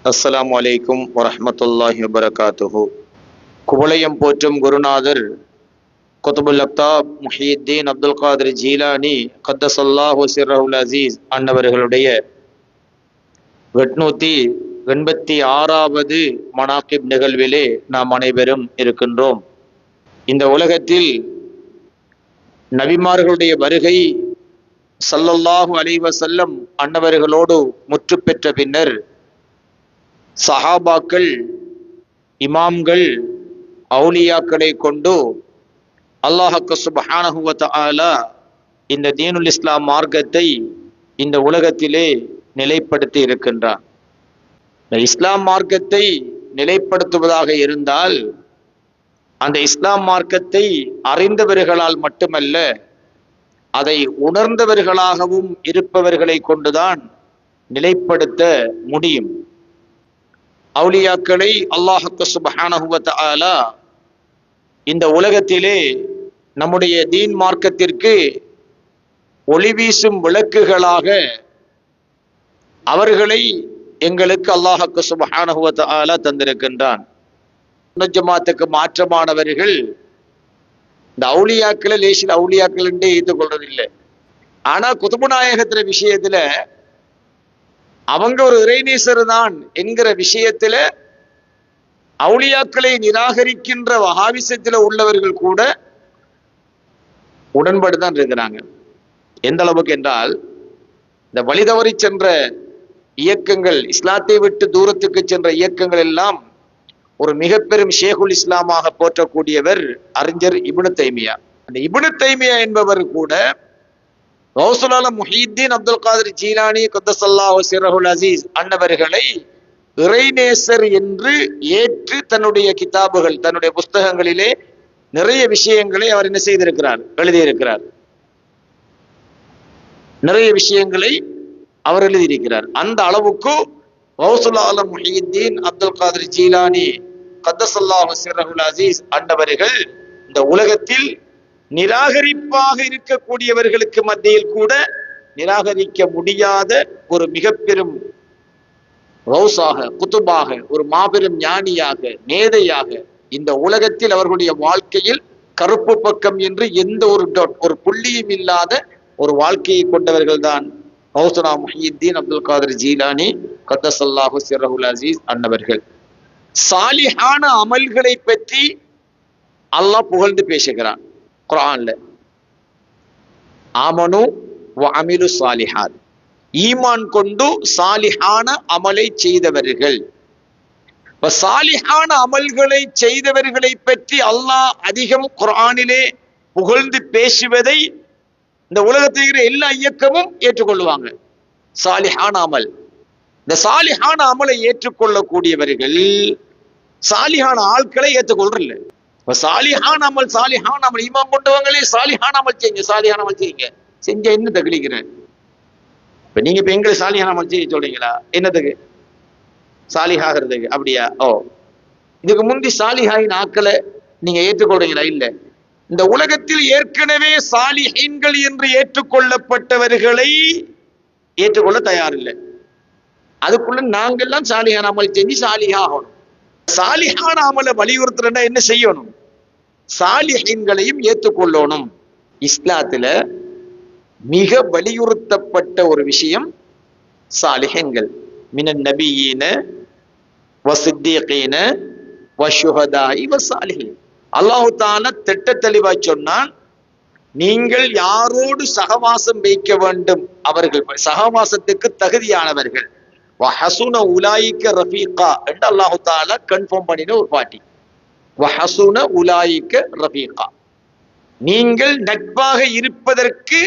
அஸ்ஸலாமு அலைக்கும் வரஹ்மத்துல்லாஹி வபரகாத்துஹு. குவளையம் போற்றும் குருநாதர் குதுபுல் அக்தாப் முஹியுத்தீன் அப்துல் காதிர் ஜீலானி கத்தஸல்லாஹு சிர்ரஹுல் அசீஸ் அன்னவர்களுடைய 886வது மனாகிப் நிகழ்விலே நாம் அனைவரும் இருக்கின்றோம். இந்த உலகத்தில் நபிமார்களுடைய வருகை ஸல்லல்லாஹு அலைஹி வஸல்லம் அன்னவர்களோடு முற்று பெற்ற பின்னர் சஹாபாக்கள், இமாம்கள், அவுலியாக்களை கொண்டு அல்லாஹ் சுப்ஹானஹு வ தஆலா இந்த தீனுல் இஸ்லாம் மார்க்கத்தை இந்த உலகத்திலே நிலைப்படுத்தி இருக்கின்றார். இந்த இஸ்லாம் மார்க்கத்தை நிலைப்படுத்துவதாக இருந்தால் அந்த இஸ்லாம் மார்க்கத்தை அறிந்தவர்களால் மட்டுமல்ல, அதை உணர்ந்தவர்களாகவும் இருப்பவர்களை கொண்டுதான் நிலைப்படுத்த முடியும். அவுலியாக்களை அல்லாஹ் சுப்ஹானஹு வ தஆலா இந்த உலகத்திலே நம்முடைய தீன் மார்க்கத்திற்கு ஒளி வீசும் விளக்குகளாக அவர்களை எங்களுக்கு அல்லாஹ் சுப்ஹானஹு வ தஆலா தந்திருக்கின்றான். ஜமாத்துக்கு மாற்றமானவர்கள் இந்த அவுலியாக்களை லேசில் அவுலியாக்கள் என்றே ஏற்றுக்கொள்றதில்லை. ஆனா குதுபு நாயகத்தின விஷயத்துல அவங்க ஒரு இறைநேசர் தான் என்கிற விஷயத்துல அவுலியாக்களை நிராகரிக்கின்ற வஹாபிசத்துல உள்ளவர்கள் கூட உடன்படுதான் இருக்கிறாங்க. எந்த அளவுக்கு என்றால், இந்த வழிதவறி சென்ற இயக்கங்கள், இஸ்லாத்தை விட்டு தூரத்துக்கு சென்ற இயக்கங்கள் எல்லாம் ஒரு மிக பெரும் ஷேகுல் இஸ்லாமாக போற்றக்கூடியவர் அறிஞர் இப்னு தைமியா. அந்த இப்னு தைமியா என்பவர் கூட கௌசுல் ஆலம் முஹியுத்தீன் அப்துல் காதிர் ஜீலானி கத்தஸல்லாஹு சிர்ரஹுல் அசீஸ் அன்னவர்களை இறைநேசர் என்று ஏற்று தன்னுடைய கிதாபுகள், தன்னுடைய புஸ்தகங்களிலே நிறைய விஷயங்களை அவர் என்ன செய்திருக்கிறார், எழுதியிருக்கிறார். நிறைய விஷயங்களை அவர் எழுதியிருக்கிறார். அந்த அளவுக்கு கௌசுல் ஆலம் முஹியுத்தீன் அப்துல் காதிர் ஜீலானி கத்தஸல்லாஹு சிர்ரஹுல் அசீஸ் அன்னவர்கள் இந்த உலகத்தில் நிராகரிப்பாக இருக்கக்கூடியவர்களுக்கு மத்தியில் கூட நிராகரிக்க முடியாத ஒரு மிக பெரும் கௌஸாக, குதுபாக, ஒரு மாபெரும் ஞானியாக, மேதையாக, இந்த உலகத்தில் அவர்களுடைய வாழ்க்கையில் கருப்பு பக்கம் என்று எந்த ஒரு புள்ளியும் இல்லாத ஒரு வாழ்க்கையை கொண்டவர்கள் தான் கௌசுல் முஹியுத்தீன் அப்துல் காதிர் ஜீலானி கத்தஸல்லாஹு சிர்ரஹுல் அசீஸ் அன்னவர்கள். சாலிஹான அமல்களை பற்றி அல்லாஹ் புகழ்ந்து பேசுகிறான் குர்ஆன்ல. ஆமனு வ அமிலு சாலிஹாத், ஈமான் கொண்டு சாலிஹான அமலை செய்தவர்கள். சாலிஹான அமல்களை செய்தவர்களை பற்றி அல்லாஹ் அதிகம் குர்ஆனிலே புகழ்ந்து பேசுவதை இந்த உலகத்தில் இருக்கிற எல்லா இயக்கமும் ஏற்றுக்கொள்வாங்க. சாலிஹான அமல், இந்த சாலிஹான அமலை ஏற்றுக்கொள்ளக்கூடியவர்கள் சாலிஹான ஆட்களை ஏற்றுக்கொள்றதில்லை. சாலிஹான அமல், சாலிஹான அமல், ஈமான் கொண்டவங்களே சாலிஹான அமல் செய்யுங்க, சாலிஹான அமல் செய்யுங்க. செஞ்ச என்ன தகுலிக்கிறேன்? இப்ப நீங்க இப்ப எங்களை சாலிஹான அமல் செய்ய சொல்றீங்களா? என்னதுக்கு? சாலிஹாகிறதுக்கு. அப்படியா? ஓ, இதுக்கு முந்தி சாலிஹாயின் ஆக்களை நீங்க ஏற்றுக்கொள்றீங்களா? இல்ல. இந்த உலகத்தில் ஏற்கனவே சாலிஹீன்கள் என்று ஏற்றுக்கொள்ளப்பட்டவர்களை ஏற்றுக்கொள்ள தயாரில்லை. அதுக்குள்ள நாங்கெல்லாம் சாலிஹான அமல் செஞ்சு சாலிஹாகணும். சாலிஹான அமலை வலியுறுத்துறா என்ன செய்யணும்? சாலிஹீன்களையும் ஏற்றுக்கொள்ளணும். இஸ்லாத்துல மிக வலியுறுத்தப்பட்ட ஒரு விஷயம் சாலிஹீன்கள். மினன் நபியீன வஸித்தீகீன வஷுஹதாஇ வஸாலிஹீன். அல்லாஹ் தஆலா திட்ட தெளிவாய் சொன்னான், நீங்கள் யாரோடு சகவாசம் வைக்க வேண்டும், அவர்கள் சகவாசத்துக்கு தகுதியானவர்கள். வஹசுன உலாயிக ரஃபீகா என்று அல்லாஹ் தஆலா கன்ஃபார்ம் பண்ணின ஒரு பாட்டி. வஹசுன உலாயிக ரஃபீகா, நீங்கள் நட்பாக இருப்பதற்கு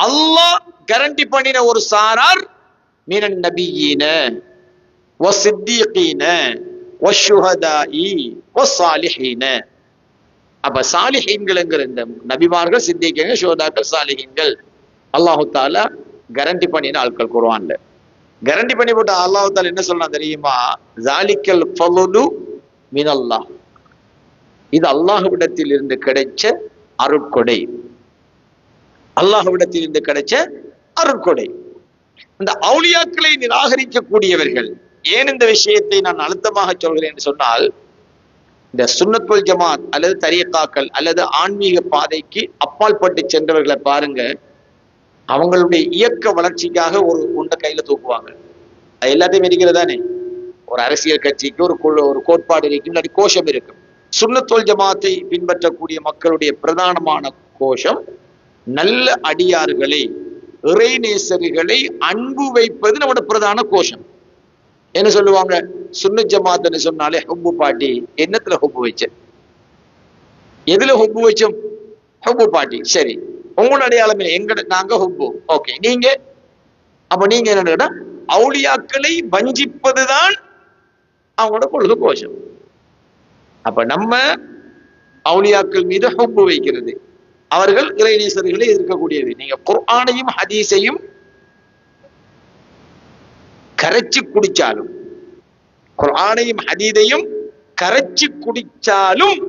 அல்லாஹ் கேரண்டி பண்ணின ஒரு சாரார் மினன் நபியீன வஸித்தீகீன வஷுஹதாஇ வஸாலிஹீன. அப்ப சாலிஹீன்கள்ங்கிற இந்த நபிமார்கள், சித்திகீன்கள், ஷுஹதாக்கள், சாலிஹீன்கள் அல்லாஹ் தஆலா கேரண்டி பண்ணின ஆட்கள். குர்ஆன்ல கேரண்டி பண்ணி போட்டு அல்லாஹ் தஆலா என்ன சொல்றான் தெரியுமா? ஜாலிக்கல் ஃபضலு மினல்லாஹ், இது அல்லாஹ்விடத்தில் இருந்து கிடைச்ச அருட்கொடை. அல்லாஹ்விடத்தில் இருந்து கிடைச்ச அருட்கொடை. இந்த அவுலியாக்களை நிராகரிக்கக்கூடியவர்கள் ஏன் இந்த விஷயத்தை நான் அழுத்தமாக சொல்கிறேன் என்று சொன்னால், இந்த சுன்னத் வல் ஜமாத் அல்லது தரீகாக்கள் அல்லது ஆன்மீக பாதைக்கு அப்பால் பட்டு சென்றவர்களை பாருங்க, அவங்களுடைய இயக்க வளர்ச்சிக்காக ஒரு ஒன்றை கையில தூக்குவாங்க. அது எல்லாத்தையும் இருக்கிறதானே. ஒரு அரசியல் கட்சிக்கு ஒரு கோட்பாடு இருக்கும், இல்லாட்டி கோஷம் இருக்கும். சுன்னத் வல் ஜமாத்தை பின்பற்றக்கூடிய மக்களுடைய பிரதானமான கோஷம் நல்ல அடியார்களை, இறைநேசர்களை அன்பு வைப்பது நம்மளோட பிரதான கோஷம். என்ன சொல்லுவாங்க? சுன்னத் ஜமாத்னு சொன்னாலே ஹுப்பு பாட்டி. என்னத்துல ஹுப்பு வச்ச? எதுல ஹுப்பு வச்சோம்? ஹுப்பு பாட்டி. சரி, உங்களோட அடையாளமே நாங்க ஹுப்பு. ஓகே, நீங்க அப்ப நீங்க என்ன? அவுலியாக்களை வஞ்சிப்பதுதான் அவங்களோட பொழுது கோஷம். அப்ப நம்ம அவுலியாக்கள் மீது ஹுப்பு வைக்கிறது, அவர்கள் இறைநேசர்களை எதிர்க்கக்கூடியது. நீங்க குர்ஆனையும் ஹதீஸையும் கரைச்சி குடிச்சாலும், குர்ஆனையும் ஹதீஸையும் கரைச்சி குடிச்சாலும்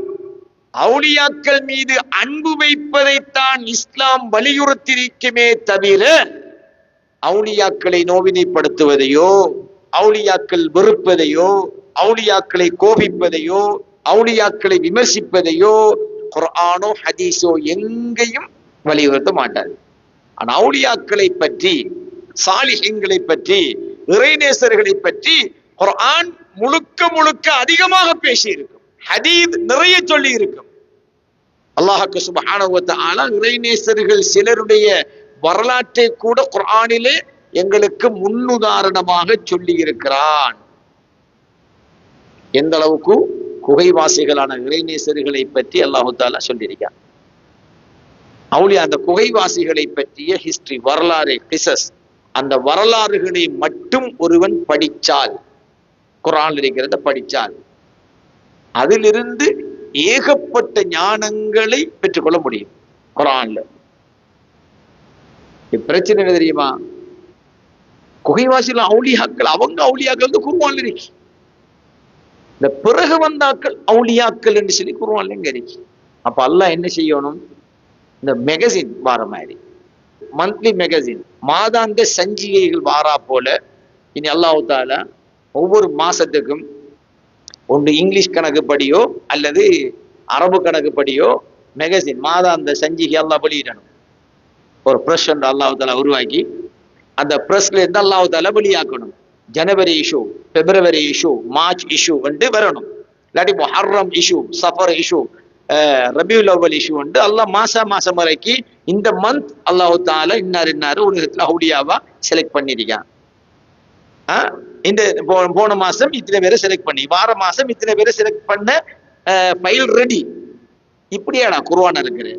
அவுலியாக்கள் மீது அன்பு வைப்பதைத்தான் இஸ்லாம் வலியுறுத்தியிருக்குமே தவிர அவுலியாக்களை நோவினைப்படுத்துவதையோ, அவுலியாக்கள் வெறுப்பதையோ, அவுலியாக்களை கோபிப்பதையோ, அவுலியாக்களை விமர்சிப்பதையோ குர்ஆனோ ஹதீஸோ எங்கேயும் வலியுறுத்த மாட்டார். ஆனா அவுலியாக்களை பற்றி, சாலிஹீன்களை பற்றி, இறைநேசர்களை பற்றி குர்ஆன் முழுக்க முழுக்க அதிகமாக பேசி இருக்கும், ஹதீஸ் நிறைய சொல்லி இருக்கும். அல்லாஹ் சுப்ஹானஹு வ தஆலா இறைநேசர்கள் சிலருடைய வரலாற்றை கூட குர்ஆனிலே எங்களுக்கு முன்னுதாரணமாக சொல்லி இருக்கிறான். எந்த அளவுக்கு குகைவாசிகளான இறைநேசர்களை பற்றி அல்லாஹு தஆலா சொல்லியிருக்கான். அவுலியா அந்த குகைவாசிகளை பற்றிய ஹிஸ்டரி, வரலாறு, கிசஸ், அந்த வரலாறுகளை மட்டும் ஒருவன் படிச்சால், குர்ஆனில் இருக்கிறத படிச்சால், அதிலிருந்து ஏகப்பட்ட ஞானங்களை பெற்றுக்கொள்ள முடியும். குர்ஆன்ல பிரச்சனை என்ன தெரியுமா? குகைவாசிகள் அவுலியாக்கள், அவங்க அவுலியாக்கள் வந்து குர்ஆன்ல இருக்கு. இந்த பிறகு வந்தாக்கள் அவுலியாக்கள் என்று சொல்லி குர்ஆன்ல இங்க இருக்கு. அப்ப அல்லாஹ் என்ன செய்யணும்? இந்த மேகசின் வார மாதிரி, மந்த்லி மேகசின், மாதாந்த சஞ்சிகைகள் வாரா போல இனி அல்லாஹ் தஆலா ஒவ்வொரு மாசத்துக்கும் ஒன்று இங்கிலீஷ் கணக்குப்படியோ அல்லது அரபு கணக்குப்படியோ மேகசின், மாதாந்த சஞ்சிகை அல்லாஹ் வெளியிடணும். ஒரு பிரஸ் ஒன்று அல்லாஹ் தஆலா உருவாக்கி அந்த பிரஸ்ல இருந்து அல்லாஹ் தஆலா வெளியாக்கணும். ஜனவரி இஷ்யூ, பிப்ரவரி இஷ்யூ, மார்ச் இஷ்யூ வந்து வரணும். இல்லாட்டி Muharram issue, suffer issue, Rabiul அவ்வல் இஷ்யூ வந்து அல்லாஹ் மாசம் வரைக்கும் இந்த மந்த் அல்லாஹ் தஆலா இன்னாரு உலகத்துல அவுலியாவா செலக்ட் பண்ணிருக்கான். இந்த போன மாசம் இத்தனை பேரை செலக்ட் பண்ணி, வார மாசம் இத்தனை பேரை செலக்ட் பண்ண ஃபைல் ரெடி. இப்படியாடா குர்ஆன் இருக்குது.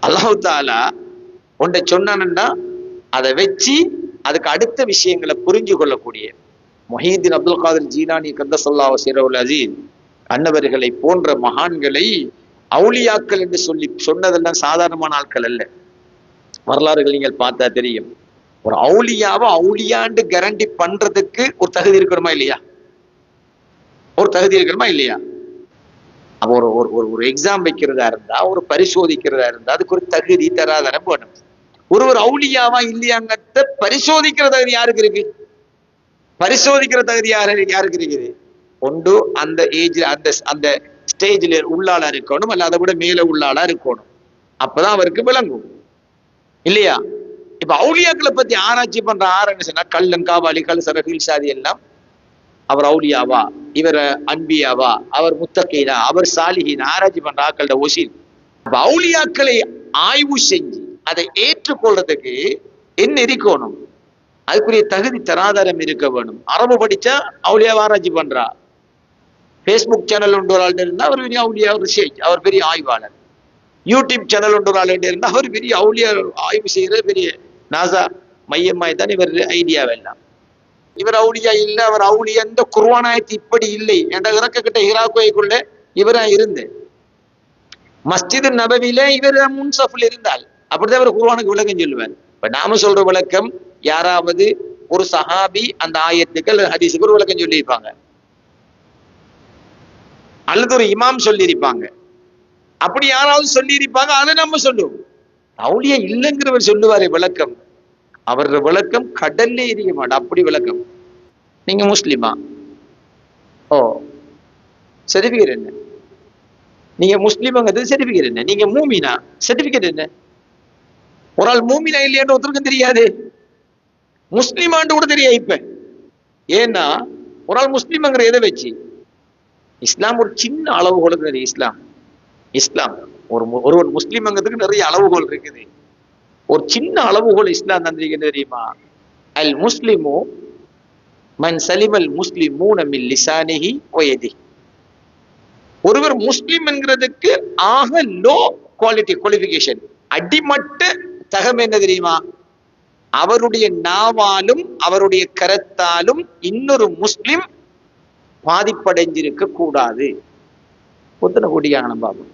அல்லாஹ் தஆலா ஒன்றை சொன்னான்னா அதை வச்சு அதுக்கு அடுத்த விஷயங்களை புரிஞ்சு கொள்ளக்கூடிய முஹீதீன் அப்துல் காதிர் ஜீலானி கத்தஸல்லாஹு சிர்ரஹுல் அஸீஸ் அன்னவர்களை போன்ற மகான்களை அவுலியாக்கள் என்று சொல்லி சொன்னதெல்லாம் சாதாரணமான ஆட்கள் அல்ல. வரலாறுகள் நீங்கள் பார்த்தா தெரியும். ஒரு அவுலியாவை அவுலியாண்டு கேரண்டி பண்றதுக்கு ஒரு தகுதி இருக்கணுமா இல்லையா? ஒரு தகுதி இருக்கணுமா இல்லையா? அப்ப ஒரு எக்ஸாம் வைக்கிறதா இருந்தா, ஒரு பரிசோதிக்கிறதா இருந்தா அதுக்கு ஒரு தகுதி தராதரம் வேணும். ஒரு அவுலியாவா இல்லையாங்கிறத பரிசோதிக்கிற தகுதி யாருக்கு இருக்கு? பரிசோதிக்கிற தகுதி யாருக்கு இருக்குது? ஒன்று அந்த ஏஜ்ல அந்த ஸ்டேஜ்ல உள்ளாளா இருக்கணும், அல்ல அதை விட மேல உள்ளாளா இருக்கணும். அப்பதான் அவருக்கு விளங்கும் இல்லையா? இப்ப அவுலியாக்களை பத்தி ஆராய்ச்சி பண்ற ஆரம்பிச்சு சொன்னா கல்லன், காவாலி, கல்சர, ஹில்சாதி எல்லாம் அவர் அவுலியாவா, இவர் அன்பியாவா, அவர் முத்தகீனா, அவர் சாலிஹீனா ஆராய்ச்சி பண்ற ஆக்களோட ஒசீல். அப்ப அவுலியாக்களை ஆய்வு செஞ்சு அதை ஏற்றுக்கொள்றதுக்கு என்ன இருக்கணும்? அதுக்குரிய தகுதி தராதரம் இருக்க வேணும். அரபு படிச்சா அவுலியாவை ஆராய்ச்சி பண்றா, பேஸ்புக் சேனல் ஒன்று ஒரு ஆள் இருந்தா அவர் பெரிய அவுலியா ரிசர்ச், அவர் பெரிய ஆய்வாளர். யூடியூப் சேனல் ஒன்று ஒரு ஆள் இருந்தா அவர் பெரிய அவுலியா ஆய்வு செய்யற பெரிய நாசா மையமாய் தான் இவர் ஐடியாவெல்லாம். இவர் அவுலியா இல்ல, அவர் அவுலியா இந்த குர்ஆனாயத்து இப்படி இல்லை என்ற இறக்கக்கிட்ட ஹிராக்குவைக்குள்ள இவரா இருந்து மஸ்ஜித் நபவியில இவர் முன்சஃப்ல இருந்தால் அப்படிதான் அவர் குர்ஆனுக்கு விளக்கம் சொல்லுவார். இப்ப நாம சொல்ற விளக்கம், யாராவது ஒரு சஹாபி அந்த ஆயத்துக்கு அல்லது ஹதீஸுக்கு ஒரு விளக்கம் சொல்லியிருப்பாங்க, அல்லது ஒரு இமாம் சொல்லியிருப்பாங்க. அப்படி யாராவது சொல்லியிருப்பாங்க, அதை நம்ம சொல்லுவோம். அவுலியா இல்லைங்கிறவர் சொல்லுவாரு விளக்கம், அவரோட விளக்கம் கடல்ல எரிய மாட்டா, அப்படி விளக்கம். நீங்க முஸ்லிமா? ஓ, சர்டிபிகேட் என்ன? நீங்க முஸ்லிம்ங்கிறது சர்டிபிகேட் என்ன? நீங்க மூமினா சர்டிபிகேட் என்ன? ஒரு ஆள் மூமினா இல்லையான்னு ஒருத்தருக்கும் தெரியாது, முஸ்லிமான்னு கூட தெரியாது இப்ப. ஏன்னா ஒரு ஆள் முஸ்லிம்ங்கிற எதை வச்சு? இஸ்லாம் ஒரு சின்ன அளவுகோலுக்கு நிறைய இஸ்லாம் இஸ்லாம் ஒருவன் முஸ்லிம்ங்கிறதுக்கு நிறைய அளவுகோல் இருக்குது. ஒரு சின்ன அளவுகோல் இஸ்லாம் தந்திருக்கிறது தெரியுமா? அல் முஸ்லிமு மன் சலிமல் முஸ்லிமூன மின் லிசானிஹி வ யதிஹி. ஒருவர் முஸ்லிம் என்கிறதுக்கு ஆக லோ குவாலிஃபிகேஷன், அடிமட்ட தகம் என்ன தெரியுமா? அவருடைய நாவாலும் அவருடைய கரத்தாலும் இன்னொரு முஸ்லிம் பாதிப்படைஞ்சிருக்க கூடாது. ஒருத்தனை கூட்டிக்காங்க, நம்ம பாப்போம்.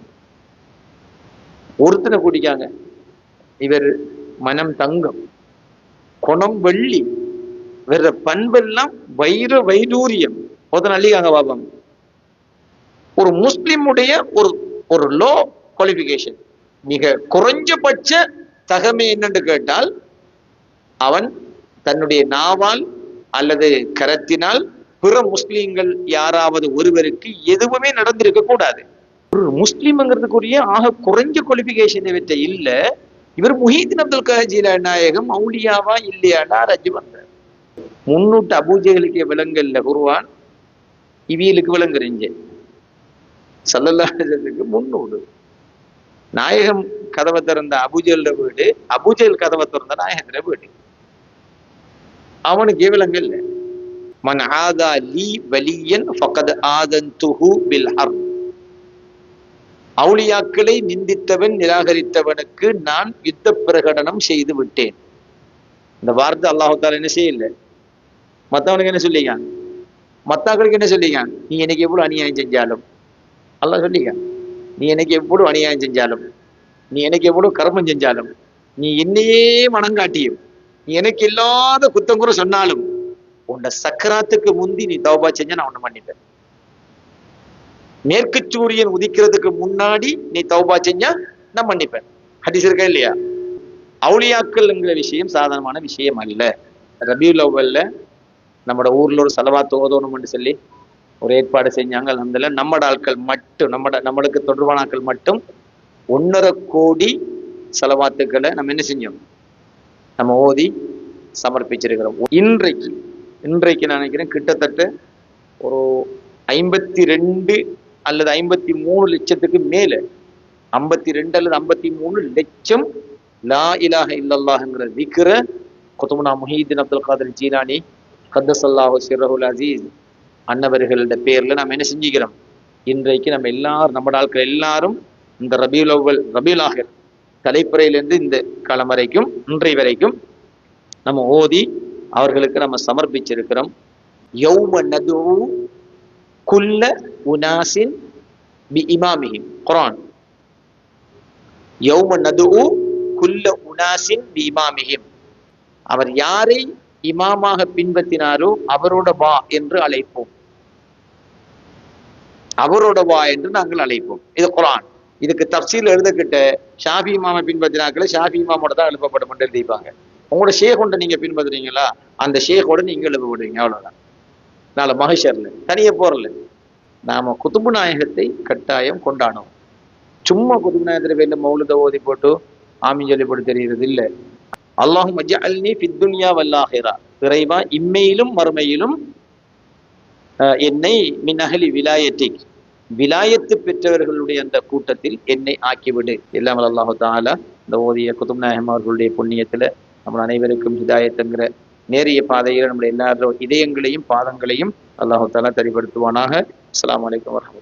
ஒருத்தனை கூட்டிக்காங்க, இவர் மனம் தங்கம், குணம் வெள்ளி, வேற பண்பெல்லாம் வைடூரியம். ஒருத்தனை அள்ளிக்காங்க பாப்போம். ஒரு முஸ்லிமுடைய ஒரு லோ குவாலிஃபிகேஷன், மிக குறைஞ்சபட்ச தகமை என்னன்னு கேட்டால், அவன் தன்னுடைய நாவால் அல்லது கரத்தினால் பிற முஸ்லிம்கள் யாராவது ஒருவருக்கு எதுவுமே நடந்திருக்க கூடாது. ஒரு முஸ்லிம்ங்கிறதுக்குரிய ஆக குறைஞ்ச குவாலிஃபிகேஷன் இவற்றை இல்ல. இவர் முஹீதீன் அப்துல் காதர் ஜீலானி நாயகம் அவுலியாவா இல்லையாடா ரஜ் பண்றார். முன்னூட்டு அபூஜகளுக்கு விலங்கல்ல குர்ஆன், இவியலுக்கு விலங்குறிஞ்ச ஸல்லல்லாஹு அலைஹி வஸல்லம் முன்னூடு. நாயகம் கதவை திறந்த அபூஜல்ல வீடு, அபூஜல் கதவை திறந்த நாயகத்துல வீடு. அவனுக்கு விலங்கு இல்லை. மன் ஆதா லீ வலியன் ஃபகத் ஆதன்துஹு பில் ஹர்ப். அவுலியாக்களை நிந்தித்தவன் நிராகரித்தவனுக்கு நான் யுத்த பிரகடனம் செய்து விட்டேன். இந்த வார்த்தை அல்லாஹ் தஆலா என்ன செய்யல, மத்தவனுக்கு என்ன சொல்லிங்க, மத்தாக்களுக்கு என்ன சொல்லிங்க, நீ எனக்கு எவ்வளவு அநியாயம் செஞ்சாலும், அல்லாஹ் சொல்லிங்க, நீ எனக்கு எவ்வளவு அநியாயம் செஞ்சாலும், நீ எனக்கு எவ்வளவு கர்மம் செஞ்சாலும், நீ என்னையே மனங்காட்டியும், நீ எனக்கு இல்லாத குத்தம் கூட சொன்னாலும், உன்னை சக்கராத்துக்கு முந்தி நீ தௌபா செஞ்ச நான் உன்னை மன்னிப்பேன். மேற்கு சூரியன் உதிக்கிறதுக்கு முன்னாடி நீ தௌபா செஞ்சா நான் மன்னிப்பேன். ஹதீஸ் இருக்கா இல்லையா? அவுலியாக்கள்ங்கிற விஷயம் சாதாரணமான விஷயம் அல்ல. ரபியுல் அவ்வல்ல நம்மட ஊர்ல ஒரு சலவாத்து ஓதணும்னு சொல்லி ஒரு ஏற்பாடு செஞ்சாங்க. அல்ஹம்துலில்லாஹ் நம்மட ஆட்கள் மட்டும், நம்மளுக்கு தொடர்பான ஆட்கள் மட்டும் 1.5 கோடி சலவாத்துக்களை நம்ம என்ன செஞ்சோம், நம்ம ஓதி சமர்ப்பிச்சிருக்கிறோம். இன்றைக்கு நான் நினைக்கிறேன் கிட்டத்தட்ட ஒரு 52 அல்லது 53 லட்சத்துக்கு மேல, 52 அல்லது 53 லட்சம் லா இலாஹ இல்லல்லாஹ்ங்கிற திக்ர குதுபுனா முஹீதீன் அப்துல் காதர் ஜீலானி கத்தஸல்லாஹு சிர்ரஹுல் அஸீஸ் அன்னவர்களோட பேர்ல நம்ம என்ன செஞ்சுக்கிறோம். இன்றைக்கு நம்ம எல்லாரும், நம்ம ஆட்கள் எல்லாரும் இந்த ரபியுல் அவ்வல் ரபியுல் ஆஹிர் தலைப்புறையிலிருந்து இந்த காலம் வரைக்கும், இன்றை வரைக்கும் நம்ம ஓதி அவர்களுக்கு நம்ம சமர்ப்பிச்சிருக்கிறோம். யௌம நது குல்ல உனாசின் பி இமாமிஹிம். குர்ஆன். யௌம நது குல்ல உனாசின் பி இமாமிஹிம். அவர் யாரை இமாமாக பின்பற்றினாரோ அவரோட வா என்று அழைப்போம், அவரோட வா என்று நாங்கள் அழைப்போம். இது குர்ஆன். இதுக்கு தஃப்சீல் எழுதக்கிட்ட ஷாஃபி இமாமை பின்பற்றினாக்களை ஷாஃபி இமாமோட தான் எழுப்பப்படும் என்று எழுதிப்பாங்க. உங்களோட ஷேகொண்ட நீங்க பின்பற்றுறீங்களா, அந்த ஷேகோட நீங்க எழுப்பப்படுவீங்க, அவ்வளவுதான். நாளை மஹ்ஷர்ல தனியே போறல. நாம குதுபு நாயகத்தை கட்டாயம் கொண்டாடணும். சும்மா குதுபு நாயகத்துல பேர்ல மௌலுத ஓதி போட்டு ஆமீன் சொல்லி போட்டு தெரிகிறது இல்லை. அல்லாஹும்ம ஜஅல்னி ஃபித் துன்யா வல் ஆஹிரா. இறைவா இம்மையிலும் மறுமையிலும் என்னை மின் அஹ்லி விலாயத்திக், விலாயத்து பெற்றவர்களுடைய அந்த கூட்டத்தில் என்னை ஆக்கிவிடு. எல்லாம் அல்லாஹு தஆலா இந்த ஓதிய குதுபு நாயகம் அவர்களுடைய புண்ணியத்துல நம்ம அனைவருக்கும் ஹிதாயத்துங்கிற நேரிய பாதையில் நம்முடைய எல்லாரும் இதயங்களையும் பாதங்களையும் அல்லாஹு தஆலா சரிப்படுத்துவானாக. அஸ்ஸலாமு அலைக்கும் வரஹ்மத்துல்லாஹி.